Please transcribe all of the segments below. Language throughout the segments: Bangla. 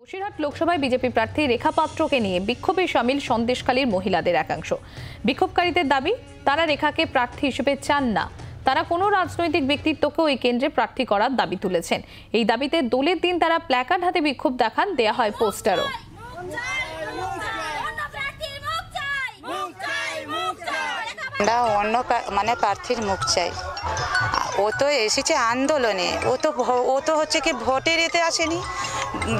বসিরহাট লোকসভায় বিজেপি প্রার্থী রেখা পাত্রকে নিয়ে বিক্ষোভে শামিল সন্দেশখালীর মহিলাদের একাংশ। বিক্ষোভকারীদের দাবি, তারা রেখাকে প্রার্থী হিসেবে চান না। তারা কোনো রাজনৈতিক ব্যক্তিত্বকে ওই কেন্দ্রে প্রার্থী করার দাবি তুলেছেন। এই দাবিতে দোলের দিন তারা প্ল্যাকার্ড হাতে বিক্ষোভ দেখান, দেয়া হয় পোস্টারও। আমরা অন্য প্রার্থীর মুখ চাই। ও তো এসেছে আন্দোলনে, ও তো হচ্ছে কি ভোটের এতে আসেনি।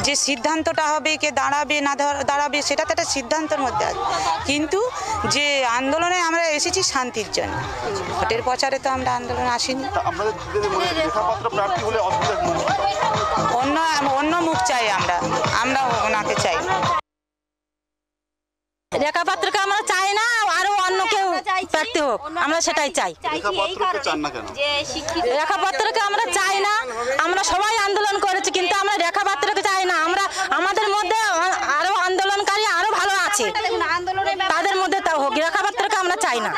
যে সিদ্ধান্তটা হবে, কে দাঁড়াবে না দাঁড়াবে সেটা তো একটা সিদ্ধান্তের মধ্যে আছে, কিন্তু যে আন্দোলনে আমরা এসেছি শান্তির জন্য, ভোটের প্রচারে তো আমরা আন্দোলনে আসিনি। অন্য মুখ চাই, আমরা ওনাকে চাই। রেখা পাত্রকে আমরা চাই না, আরো অন্য কেউ প্রার্থী হোক, আমরা সেটাই চাই। রেখা পাত্রকে আমরা চাই না, আমরা সবাই আন্দোলন করেছি, কিন্তু আমরা রেখা পাত্রকে চাই না। আমরা আমাদের মধ্যে আরো আন্দোলনকারী আরো ভালো আছে, তাদের মধ্যে তা হোক। রেখা পাত্রকে আমরা চাই না।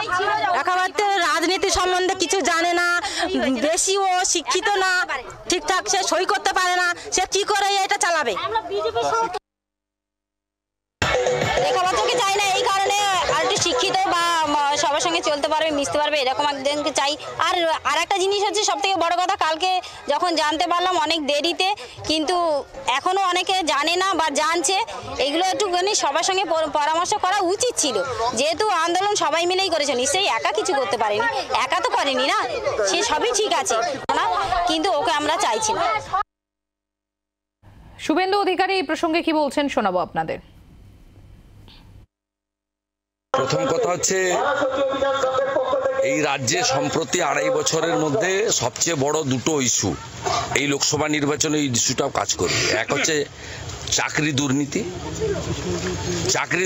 রেখা পাত্র রাজনীতি সম্বন্ধে কিছু জানে না, বেশি ও শিক্ষিত না, ঠিকঠাক সে সই করতে পারে না, সে কি করে এটা চালাবে। রেখা পাত্রকে চাই না এই কারণে, আর একটু শিক্ষিত বা সবার সঙ্গে চলতে পারবে, মিশতে পারবে, এরকম একজনকে চাই। আর একটা জিনিস হচ্ছে, সব থেকে বড় কথা, কালকে যখন জানতে পারলাম অনেক দেরিতে, কিন্তু এখনো অনেকে জানে না বা জানছে, এগুলো একটুখানি সবার সঙ্গে পরামর্শ করা উচিত ছিল। যেহেতু আন্দোলন সবাই মিলেই করেছে, নিশ্চয়ই একা কিছু করতে পারেনি, একা তো করেনি না, সে সবই ঠিক আছে না, কিন্তু ওকে আমরা চাইছি না। শুভেন্দু অধিকারী এই প্রসঙ্গে কি বলছেন শোনাবো আপনাদের। প্রথম কথা হচ্ছে, এই রাজ্যে সম্প্রতি 2.5 বছরের মধ্যে সবচেয়ে বড় দুটো ইস্যু এই লোকসভা নির্বাচনে, এই ইস্যুটাও কাজ করবে। এক হচ্ছে চাকরি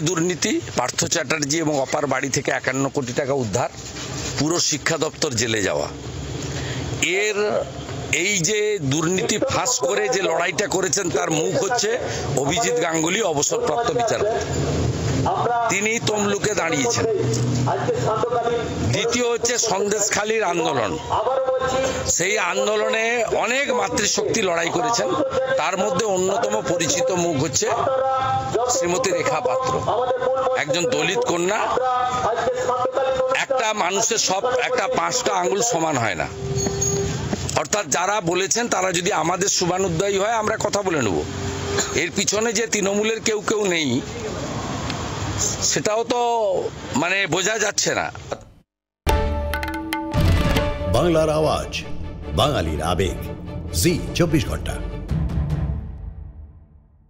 দুর্নীতি, পার্থ চ্যাটার্জি এবং অপার বাড়ি থেকে 51 কোটি টাকা উদ্ধার, পুরো শিক্ষা দপ্তর জেলে যাওয়া। এই যে দুর্নীতি ফাঁস করে যে লড়াইটা করেছেন, তার মুখ হচ্ছে অভিজিৎ গাঙ্গুলি, অবসরপ্রাপ্ত বিচারপতি। তিনি তমলুকে দাঁড়িয়েছেন। দ্বিতীয় হচ্ছে সন্দেশখালীর আন্দোলন। সেই আন্দোলনে অনেক মাতৃশক্তি লড়াই করেছেন, তার মধ্যে অন্যতম পরিচিত মুখ হচ্ছে শ্রীমতী রেখা পাত্র, একজন দলিত কন্যা। একটা মানুষের একটা 5টা আঙ্গুল সমান হয় না। অর্থাৎ যারা বলেছেন তারা যদি আমাদের শুভানুধ্যায়ী হয়, আমরা কথা বলে নেব। এর পিছনে যে তৃণমূলের কেউ নেই, সেটাও তো বোঝা যাচ্ছে না। বাংলার আওয়াজ, বাঙালির আবেগ, জি 24 ঘন্টা।